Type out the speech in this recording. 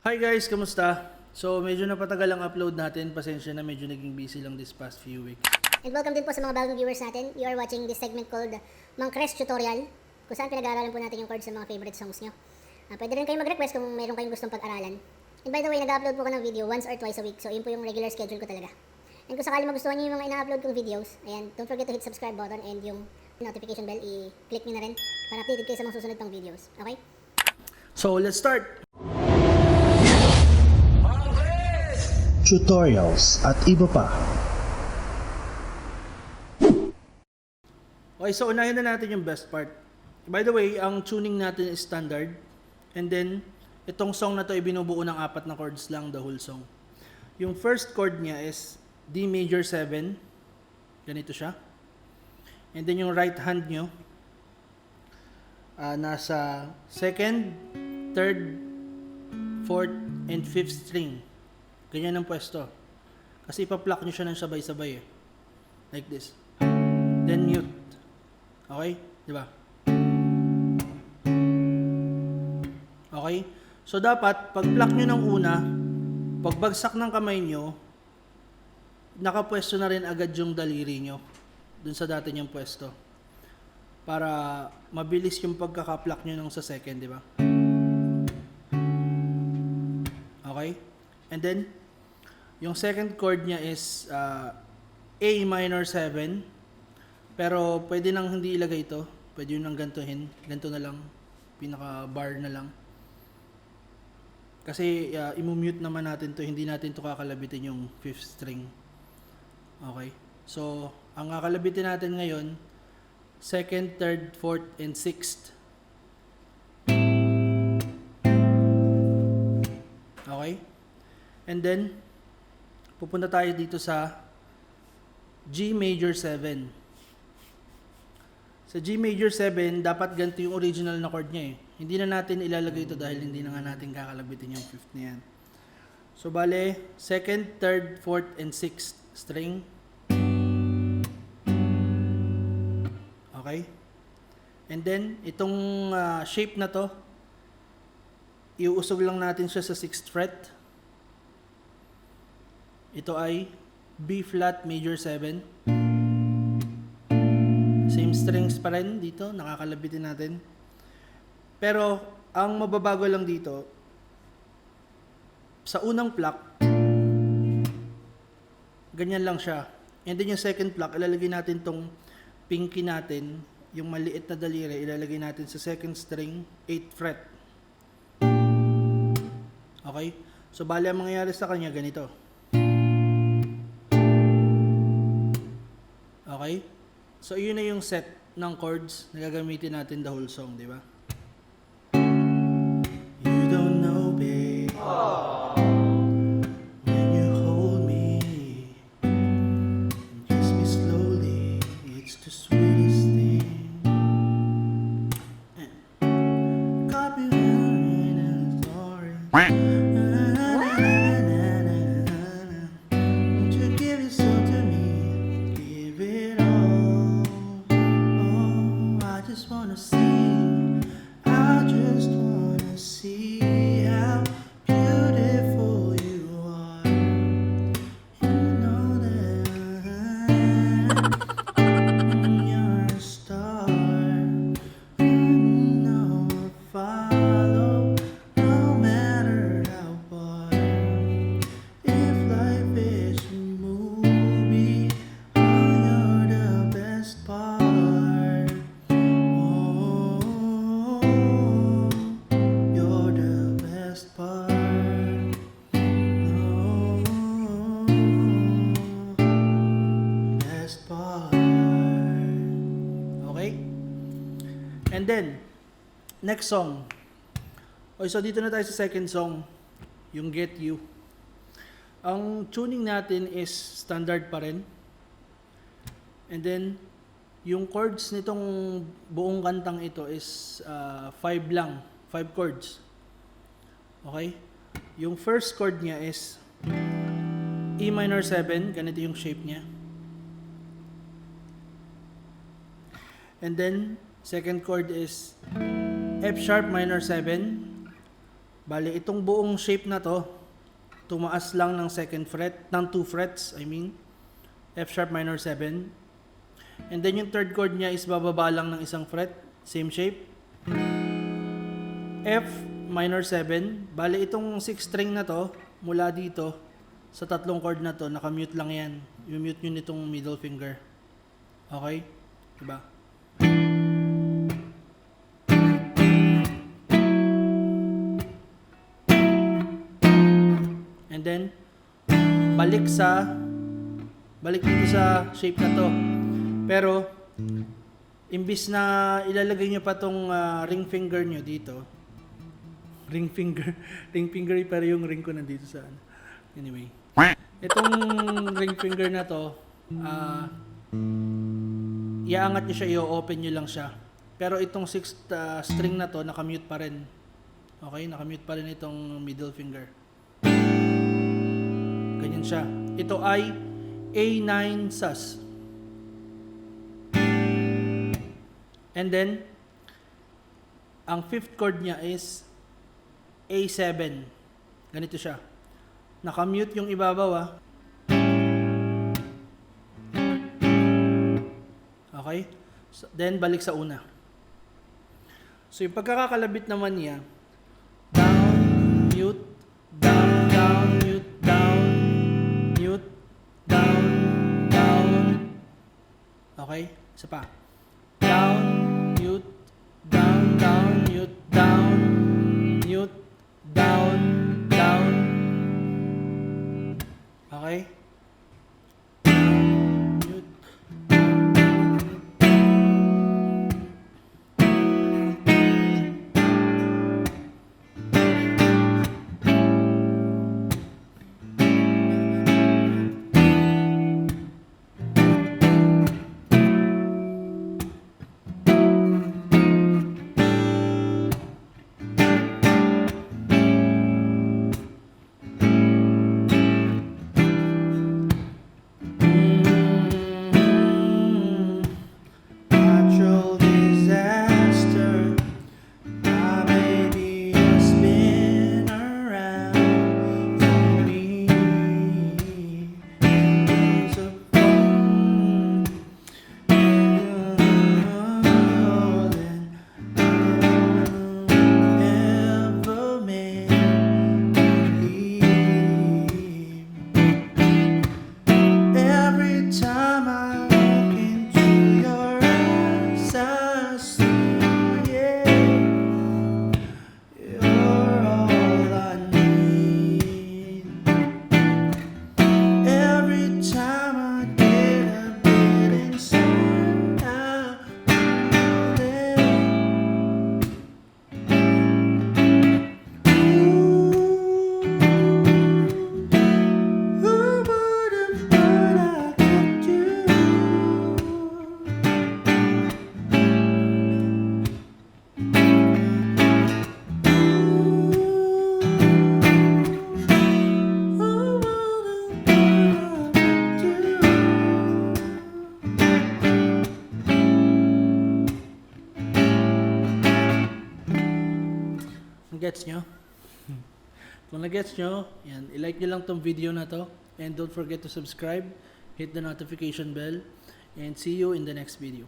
Hi guys, kamusta? So medyo napatagal ang upload natin. Pasensya na, medyo naging busy lang this past few weeks. And welcome din po sa mga bagong viewers natin. You are watching this segment called Mang Kres Tutorial, kung saan pinag-aaralan po natin yung chords sa mga favorite songs nyo. Pwede rin kayo mag-request kung mayroon kayong gustong pag-aralan. And by the way, nag-upload po ko ng video once or twice a week. So yun po yung regular schedule ko talaga. And kung sakali magustuhan nyo yung mga ina-upload kong videos, ayan, don't forget to hit subscribe button and yung notification bell, i-click nyo na rin para updated kayo sa mga susunod pang videos. Okay? So let's start! Tutorials at iba pa. Okay, so unahin na natin yung best part. By the way, ang tuning natin is standard. And then, itong song na to ay binubuo ng 4 na chords lang, the whole song. Yung first chord niya is D major 7. Ganito siya. And then yung right hand nyo, nasa second, third, fourth, and fifth string. Ganyan ang pwesto. Kasi ipa-pluck nyo siya ng sabay-sabay eh. Like this. Then mute. Okay? Diba? Okay? So dapat, pag-pluck nyo ng una, pagbagsak ng kamay nyo, nakapwesto na rin agad yung daliri nyo dun sa dati nyong pwesto. Para mabilis yung pagkaka-pluck nyo ng sa second, diba? Okay? And then, yung second chord niya is A minor 7. Pero pwede nang hindi ilagay ito. Pwede yun nang gantuhin. Ganto na lang. Pinaka bar na lang. Kasi imumute naman natin to. Hindi natin to kakalabitin yung 5th string. Okay. So, ang kakalabitin natin ngayon, 2nd, 3rd, 4th, and 6th. Okay. And then, pupunta tayo dito sa G major 7. Sa G major 7, dapat ganito yung original na chord niya eh. Hindi na natin ilalagay ito dahil hindi na nga natin kakalabitin yung 5th na yan. So, bale, 2nd, 3rd, 4th, and 6th string. Okay? And then, itong shape na to, iuusog lang natin siya sa 6th fret. Ito ay B flat major 7. Same strings pa rin dito, nakakalabitin natin. Pero ang mababago lang dito, sa unang pluck, ganyan lang siya. And then yung second pluck, ilalagay natin tong pinky natin, yung maliit na daliri, ilalagay natin sa second string, 8th fret. Okay? So bali ang mangyayari sa kanya ganito. Okay? So, yun na yung set ng chords na gagamitin natin the whole song, di ba? You don't know, babe, when you hold me and kiss me slowly, it's the sweetest thing. And copy in a story. And then, next song. Okay, so dito na tayo sa second song, yung Get You. Ang tuning natin is standard pa rin. And then, yung chords nitong buong kantang ito is 5 lang, 5 chords. Okay? Yung first chord niya is E minor 7, ganito yung shape niya. And then, second chord is F sharp minor 7. Bali, itong buong shape na to, tumaas lang ng second fret, ng 2 frets, I mean. F sharp minor 7. And then yung third chord niya is bababa lang ng isang fret, same shape. F minor 7. Bali, itong 6 string na to, mula dito, sa tatlong chord na to, nakamute lang yan. Yung mute nyo nitong middle finger. Okay? Diba? And then, balik dito sa shape na to. Pero, imbis na ilalagay nyo pa tong ring finger nyo dito, ring finger pero yung ring ko nandito sa ano. Anyway, itong ring finger na to, iaangat nyo siya, i-open nyo lang siya. Pero itong 6th string na to, nakamute pa rin. Okay, nakamute pa rin itong middle finger. Ganyan siya. Ito ay A9 sus. And then, ang 5th chord niya is A7. Ganito siya. Nakamute yung ibabaw. Okay? So, then, balik sa una. So, yung pagkakakalabit naman niya, down, mute, down, down, mute, down, mute, down, down. Okay? Isa pa. Down, mute, down, down, mute, down, mute, down, down. Okay? Mute. Natural disaster. My baby has been around for me. It's a fun and more than ever made believe. Every time I look into your eyes, I see, yeah, you're all I need. Every time I get a bit inside, I feel it. Who would have thought I could do? Gets nyo? Kung na-gets nyo, yan, i-like nyo lang tong video na to. And don't forget to subscribe, hit the notification bell, and see you in the next video.